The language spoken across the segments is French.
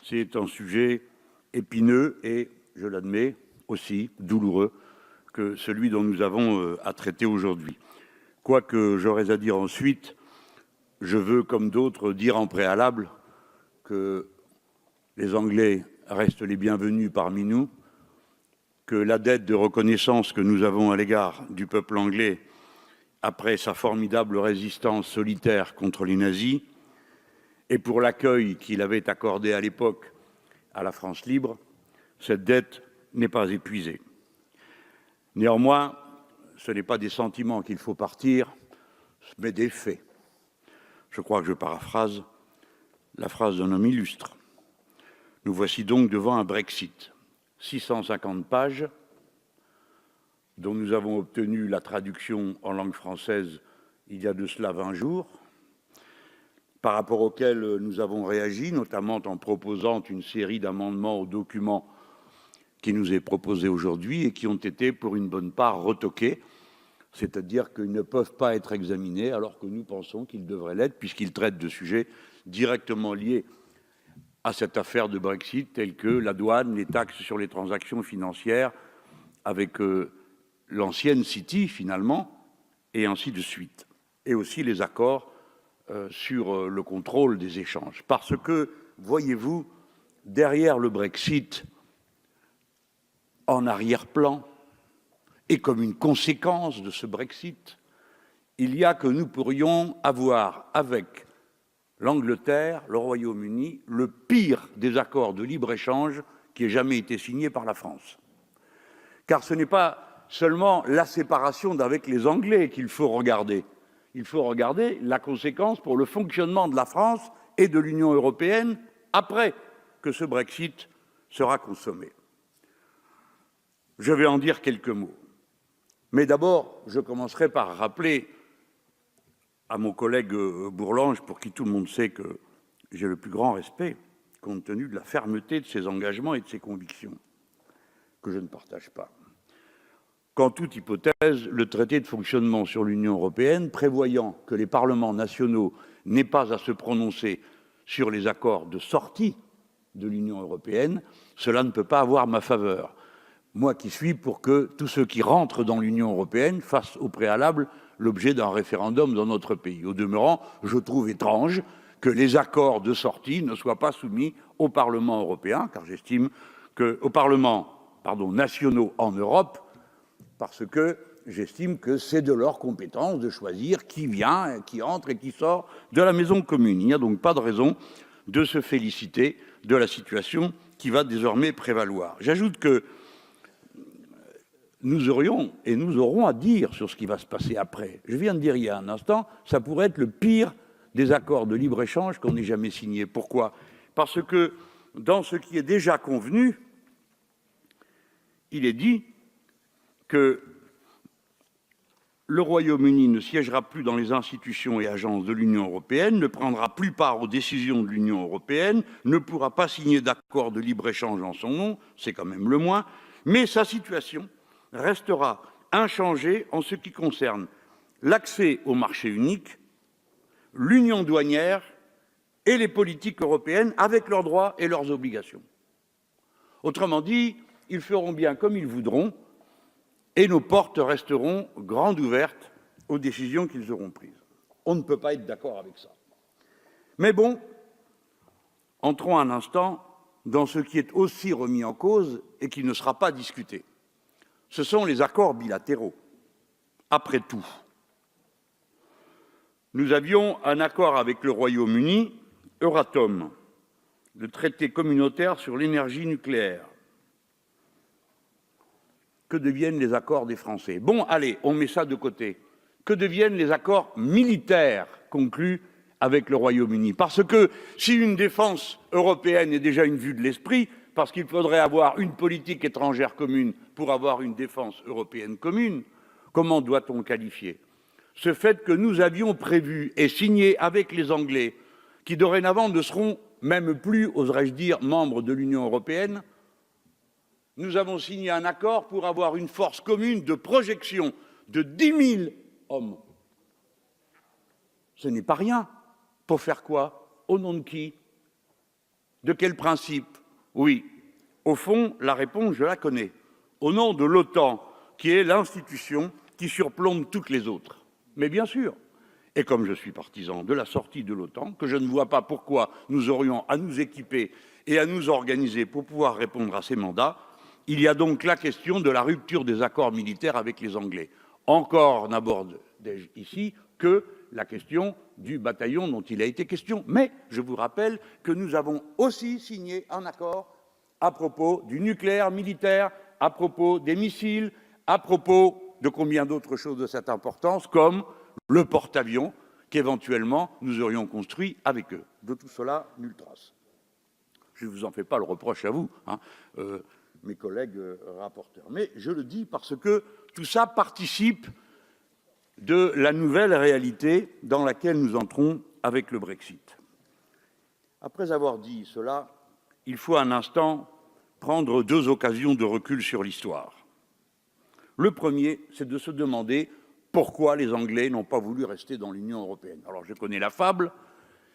C'est un sujet épineux et, je l'admets, aussi douloureux que celui dont nous avons à traiter aujourd'hui. Quoi que j'aurais à dire ensuite, je veux, comme d'autres, dire en préalable que les Anglais restent les bienvenus parmi nous, que la dette de reconnaissance que nous avons à l'égard du peuple anglais après sa formidable résistance solitaire contre les nazis et pour l'accueil qu'il avait accordé à l'époque à la France libre, cette dette n'est pas épuisée. Néanmoins, ce n'est pas des sentiments qu'il faut partir, mais des faits. Je crois que je paraphrase la phrase d'un homme illustre. Nous voici donc devant un Brexit. 650 pages, dont nous avons obtenu la traduction en langue française il y a de cela 20 jours, par rapport auxquels nous avons réagi, notamment en proposant une série d'amendements au document qui nous est proposé aujourd'hui et qui ont été, pour une bonne part, retoqués, c'est-à-dire qu'ils ne peuvent pas être examinés alors que nous pensons qu'ils devraient l'être, puisqu'ils traitent de sujets directement liés à cette affaire de Brexit, tels que la douane, les taxes sur les transactions financières, avec l'ancienne City, finalement, et ainsi de suite. Et aussi les accords sur le contrôle des échanges. Parce que, voyez-vous, derrière le Brexit, en arrière-plan, et comme une conséquence de ce Brexit, il y a que nous pourrions avoir avec l'Angleterre, le Royaume-Uni, le pire des accords de libre-échange qui ait jamais été signé par la France. Car ce n'est pas seulement la séparation d'avec les Anglais qu'il faut regarder. Il faut regarder la conséquence pour le fonctionnement de la France et de l'Union européenne après que ce Brexit sera consommé. Je vais en dire quelques mots. Mais d'abord, je commencerai par rappeler à mon collègue Bourlanges, pour qui tout le monde sait que j'ai le plus grand respect, compte tenu de la fermeté de ses engagements et de ses convictions, que je ne partage pas. Qu'en toute hypothèse, le traité de fonctionnement sur l'Union européenne, prévoyant que les parlements nationaux n'aient pas à se prononcer sur les accords de sortie de l'Union européenne, cela ne peut pas avoir ma faveur. Moi qui suis pour que tous ceux qui rentrent dans l'Union européenne fassent au préalable l'objet d'un référendum dans notre pays. Au demeurant, je trouve étrange que les accords de sortie ne soient pas soumis au Parlement européen, car j'estime qu'aux parlements nationaux en Europe, parce que j'estime que c'est de leur compétence de choisir qui vient, qui entre et qui sort de la maison commune. Il n'y a donc pas de raison de se féliciter de la situation qui va désormais prévaloir. J'ajoute que nous aurions et nous aurons à dire sur ce qui va se passer après. Je viens de dire il y a un instant, ça pourrait être le pire des accords de libre-échange qu'on ait jamais signés. Pourquoi ? Parce que dans ce qui est déjà convenu, il est dit que le Royaume-Uni ne siégera plus dans les institutions et agences de l'Union européenne, ne prendra plus part aux décisions de l'Union européenne, ne pourra pas signer d'accord de libre-échange en son nom, c'est quand même le moins, mais sa situation restera inchangée en ce qui concerne l'accès au marché unique, l'union douanière et les politiques européennes avec leurs droits et leurs obligations. Autrement dit, ils feront bien comme ils voudront et nos portes resteront grandes ouvertes aux décisions qu'ils auront prises. On ne peut pas être d'accord avec ça. Mais bon, entrons un instant dans ce qui est aussi remis en cause et qui ne sera pas discuté. Ce sont les accords bilatéraux. Après tout, nous avions un accord avec le Royaume-Uni, Euratom, le traité communautaire sur l'énergie nucléaire. Que deviennent les accords des Français? Bon, allez, on met ça de côté. Que deviennent les accords militaires conclus avec le Royaume-Uni? Parce que si une défense européenne est déjà une vue de l'esprit, parce qu'il faudrait avoir une politique étrangère commune pour avoir une défense européenne commune, comment doit-on qualifier ce fait que nous avions prévu et signé avec les Anglais, qui dorénavant ne seront même plus, oserais-je dire, membres de l'Union européenne? Nous avons signé un accord pour avoir une force commune de projection de 10 000 hommes. Ce n'est pas rien. Pour faire quoi? Au nom de qui? De quel principe? Oui, au fond, la réponse, je la connais. Au nom de l'OTAN, qui est l'institution qui surplombe toutes les autres. Mais bien sûr, et comme je suis partisan de la sortie de l'OTAN, que je ne vois pas pourquoi nous aurions à nous équiper et à nous organiser pour pouvoir répondre à ces mandats, il y a donc la question de la rupture des accords militaires avec les Anglais. Encore n'aborde ici que la question du bataillon dont il a été question. Mais je vous rappelle que nous avons aussi signé un accord à propos du nucléaire militaire, à propos des missiles, à propos de combien d'autres choses de cette importance, comme le porte-avions qu'éventuellement nous aurions construit avec eux. De tout cela, nulle trace. Je ne vous en fais pas le reproche à vous, mes collègues rapporteurs. Mais je le dis parce que tout ça participe de la nouvelle réalité dans laquelle nous entrons avec le Brexit. Après avoir dit cela, il faut un instant prendre deux occasions de recul sur l'histoire. Le premier, c'est de se demander pourquoi les Anglais n'ont pas voulu rester dans l'Union européenne. Alors je connais la fable,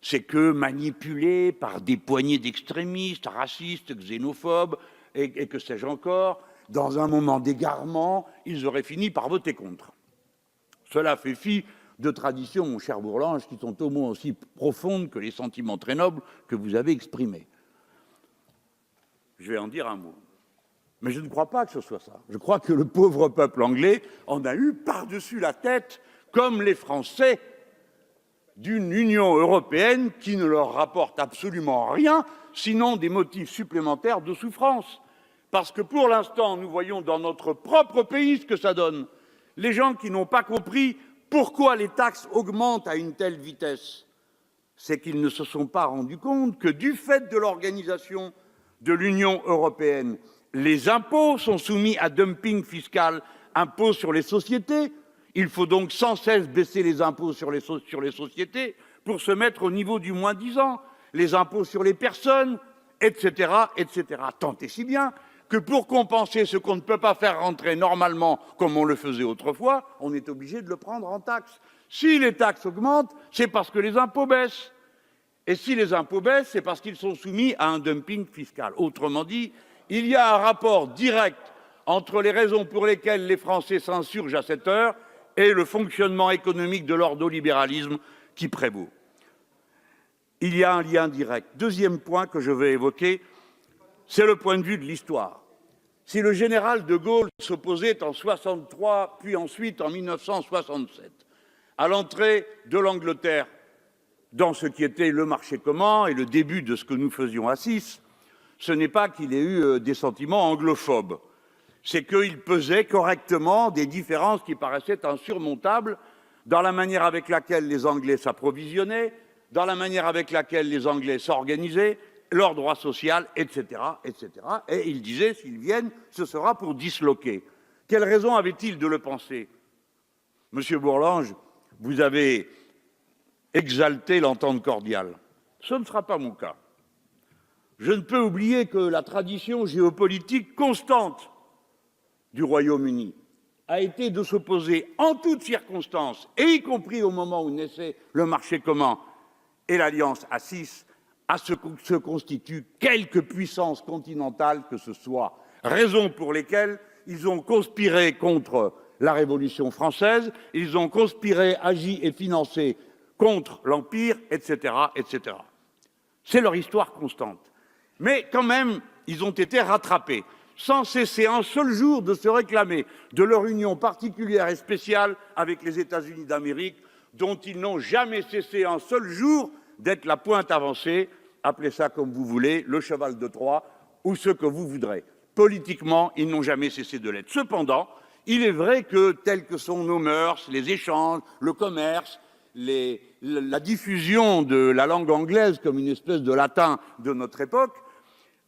c'est que manipulés par des poignées d'extrémistes, racistes, xénophobes, et que sais-je encore, dans un moment d'égarement, ils auraient fini par voter contre. Cela fait fi de traditions, mon cher Bourlanges, qui sont au moins aussi profondes que les sentiments très nobles que vous avez exprimés. Je vais en dire un mot. Mais je ne crois pas que ce soit ça. Je crois que le pauvre peuple anglais en a eu par-dessus la tête, comme les Français, d'une Union européenne qui ne leur rapporte absolument rien, sinon des motifs supplémentaires de souffrance. Parce que pour l'instant, nous voyons dans notre propre pays ce que ça donne. Les gens qui n'ont pas compris pourquoi les taxes augmentent à une telle vitesse, c'est qu'ils ne se sont pas rendus compte que du fait de l'organisation de l'Union européenne, les impôts sont soumis à dumping fiscal, impôts sur les sociétés. Il faut donc sans cesse baisser les impôts sur les sociétés pour se mettre au niveau du moins-disant, les impôts sur les personnes, etc., etc. Tant et si bien que pour compenser ce qu'on ne peut pas faire rentrer normalement comme on le faisait autrefois, on est obligé de le prendre en taxes. Si les taxes augmentent, c'est parce que les impôts baissent. Et si les impôts baissent, c'est parce qu'ils sont soumis à un dumping fiscal. Autrement dit, il y a un rapport direct entre les raisons pour lesquelles les Français s'insurgent à cette heure et le fonctionnement économique de l'ordolibéralisme qui prévaut. Il y a un lien direct. Deuxième point que je vais évoquer, c'est le point de vue de l'histoire. Si le général de Gaulle s'opposait en 1963, puis ensuite en 1967, à l'entrée de l'Angleterre dans ce qui était le marché commun et le début de ce que nous faisions à 6, ce n'est pas qu'il ait eu des sentiments anglophobes, c'est qu'il pesait correctement des différences qui paraissaient insurmontables dans la manière avec laquelle les Anglais s'approvisionnaient, dans la manière avec laquelle les Anglais s'organisaient, leur droit social, etc., etc. Et il disait, s'ils viennent, ce sera pour disloquer. Quelle raison avait-il de le penser? Monsieur Bourlanges, vous avez exalté l'entente cordiale. Ce ne sera pas mon cas. Je ne peux oublier que la tradition géopolitique constante du Royaume-Uni a été de s'opposer en toutes circonstances, et y compris au moment où naissait le marché commun et l'alliance à 6, à ce que se constitue quelque puissance continentale que ce soit, raison pour lesquelles ils ont conspiré contre la Révolution française, ils ont conspiré, agi et financé contre l'Empire, etc., etc. C'est leur histoire constante. Mais quand même, ils ont été rattrapés, sans cesser un seul jour de se réclamer de leur union particulière et spéciale avec les États-Unis d'Amérique, dont ils n'ont jamais cessé un seul jour d'être la pointe avancée, appelez ça comme vous voulez, le cheval de Troie, ou ce que vous voudrez. Politiquement, ils n'ont jamais cessé de l'être. Cependant, il est vrai que, telles que sont nos mœurs, les échanges, le commerce, la diffusion de la langue anglaise comme une espèce de latin de notre époque,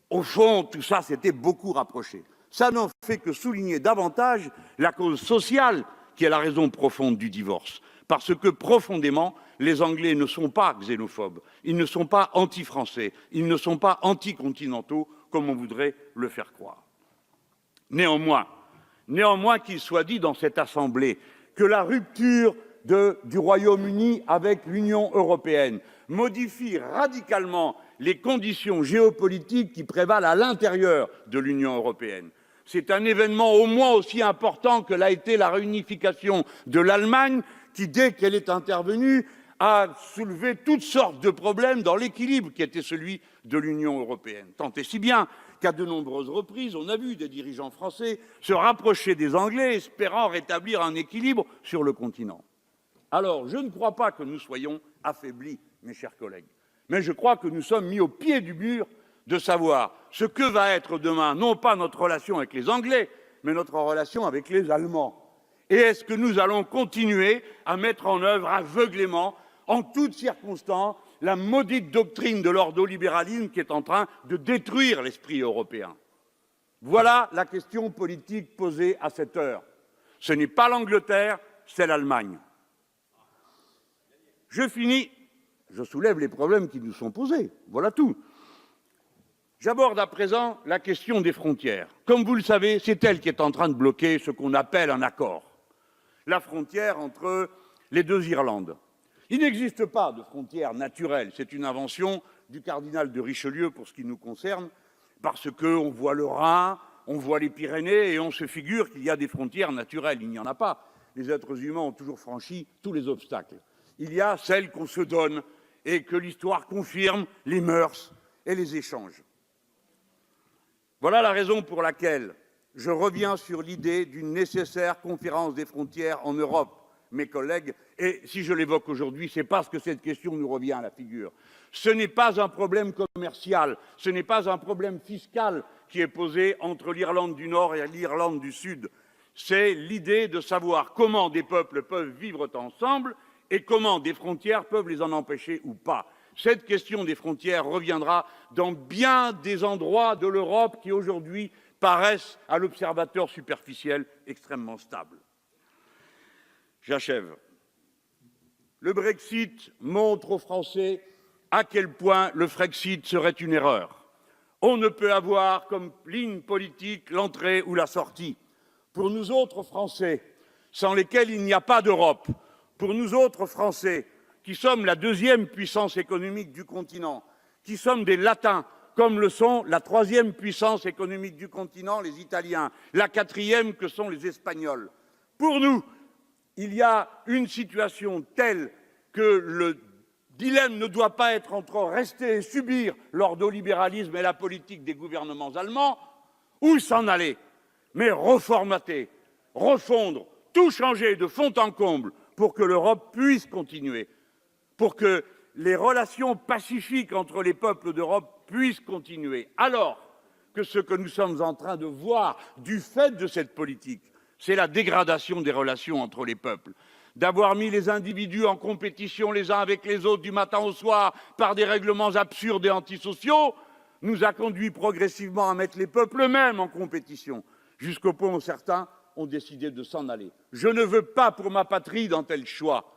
au fond, tout ça s'était beaucoup rapproché. Ça n'en fait que souligner davantage la cause sociale qui est la raison profonde du divorce. Parce que profondément, les Anglais ne sont pas xénophobes, ils ne sont pas anti-français, ils ne sont pas anticontinentaux comme on voudrait le faire croire. Néanmoins qu'il soit dit dans cette Assemblée que la rupture du Royaume-Uni avec l'Union européenne, modifie radicalement les conditions géopolitiques qui prévalent à l'intérieur de l'Union européenne. C'est un événement au moins aussi important que l'a été la réunification de l'Allemagne, qui, dès qu'elle est intervenue, a soulevé toutes sortes de problèmes dans l'équilibre qui était celui de l'Union européenne. Tant et si bien qu'à de nombreuses reprises, on a vu des dirigeants français se rapprocher des Anglais, espérant rétablir un équilibre sur le continent. Alors, je ne crois pas que nous soyons affaiblis, mes chers collègues, mais je crois que nous sommes mis au pied du mur de savoir ce que va être demain, non pas notre relation avec les Anglais, mais notre relation avec les Allemands. Et est-ce que nous allons continuer à mettre en œuvre aveuglément, en toutes circonstances, la maudite doctrine de l'ordolibéralisme qui est en train de détruire l'esprit européen? Voilà la question politique posée à cette heure. Ce n'est pas l'Angleterre, c'est l'Allemagne. Je finis, je soulève les problèmes qui nous sont posés, voilà tout. J'aborde à présent la question des frontières. Comme vous le savez, c'est elle qui est en train de bloquer ce qu'on appelle un accord. La frontière entre les deux Irlandes. Il n'existe pas de frontière naturelle, c'est une invention du cardinal de Richelieu pour ce qui nous concerne, parce qu'on voit le Rhin, on voit les Pyrénées et on se figure qu'il y a des frontières naturelles. Il n'y en a pas. Les êtres humains ont toujours franchi tous les obstacles. Il y a celles qu'on se donne et que l'histoire confirme, les mœurs et les échanges. Voilà la raison pour laquelle je reviens sur l'idée d'une nécessaire conférence des frontières en Europe, mes collègues, et si je l'évoque aujourd'hui, c'est parce que cette question nous revient à la figure. Ce n'est pas un problème commercial, ce n'est pas un problème fiscal qui est posé entre l'Irlande du Nord et l'Irlande du Sud. C'est l'idée de savoir comment des peuples peuvent vivre ensemble et comment des frontières peuvent les en empêcher ou pas. Cette question des frontières reviendra dans bien des endroits de l'Europe qui, aujourd'hui, paraissent à l'observateur superficiel extrêmement stables. J'achève. Le Brexit montre aux Français à quel point le Frexit serait une erreur. On ne peut avoir comme ligne politique l'entrée ou la sortie. Pour nous autres Français, sans lesquels il n'y a pas d'Europe, pour nous autres Français, qui sommes la deuxième puissance économique du continent, qui sommes des latins, comme le sont la troisième puissance économique du continent, les Italiens, la quatrième que sont les Espagnols. Pour nous, il y a une situation telle que le dilemme ne doit pas être entre rester et subir l'ordolibéralisme et la politique des gouvernements allemands, ou s'en aller, mais reformater, refondre, tout changer de fond en comble pour que l'Europe puisse continuer, pour que les relations pacifiques entre les peuples d'Europe puissent continuer. Alors que ce que nous sommes en train de voir du fait de cette politique, c'est la dégradation des relations entre les peuples, d'avoir mis les individus en compétition les uns avec les autres du matin au soir par des règlements absurdes et antisociaux, nous a conduit progressivement à mettre les peuples eux-mêmes en compétition, jusqu'au point où certains ont décidé de s'en aller. Je ne veux pas pour ma patrie d'un tel choix.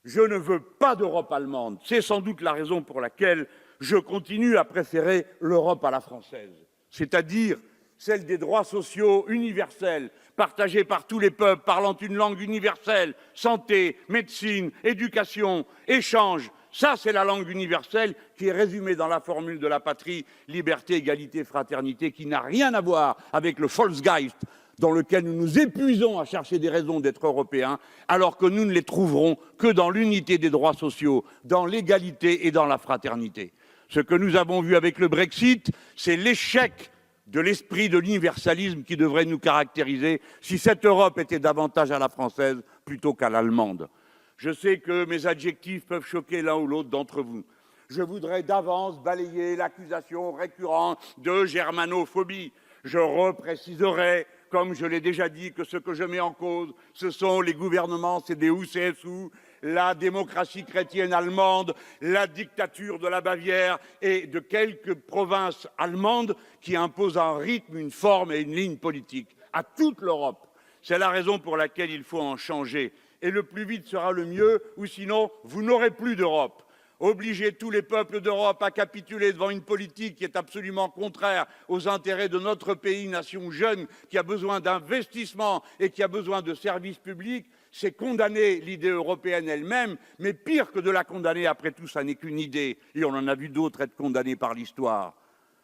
Je ne veux pas d'Europe allemande. C'est sans doute la raison pour laquelle je continue à préférer l'Europe à la française, c'est-à-dire celle des droits sociaux universels, partagés par tous les peuples, parlant une langue universelle, santé, médecine, éducation, échange. Ça, c'est la langue universelle qui est résumée dans la formule de la patrie, liberté, égalité, fraternité, qui n'a rien à voir avec le Volksgeist, dans lequel nous nous épuisons à chercher des raisons d'être européens, alors que nous ne les trouverons que dans l'unité des droits sociaux, dans l'égalité et dans la fraternité. Ce que nous avons vu avec le Brexit, c'est l'échec de l'esprit de l'universalisme qui devrait nous caractériser si cette Europe était davantage à la française plutôt qu'à l'allemande. Je sais que mes adjectifs peuvent choquer l'un ou l'autre d'entre vous. Je voudrais d'avance balayer l'accusation récurrente de germanophobie. Je repréciserai, comme je l'ai déjà dit, que ce que je mets en cause, ce sont les gouvernements CDU-CSU, la démocratie chrétienne allemande, la dictature de la Bavière et de quelques provinces allemandes qui imposent un rythme, une forme et une ligne politique à toute l'Europe. C'est la raison pour laquelle il faut en changer. Et le plus vite sera le mieux, ou sinon, vous n'aurez plus d'Europe. Obliger tous les peuples d'Europe à capituler devant une politique qui est absolument contraire aux intérêts de notre pays, nation jeune, qui a besoin d'investissement et qui a besoin de services publics, c'est condamner l'idée européenne elle-même, mais pire que de la condamner, après tout, ça n'est qu'une idée, et on en a vu d'autres être condamnés par l'histoire.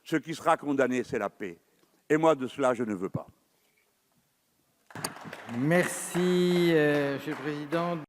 Ce qui sera condamné, c'est la paix. Et moi, de cela, je ne veux pas. Merci, Monsieur le Président.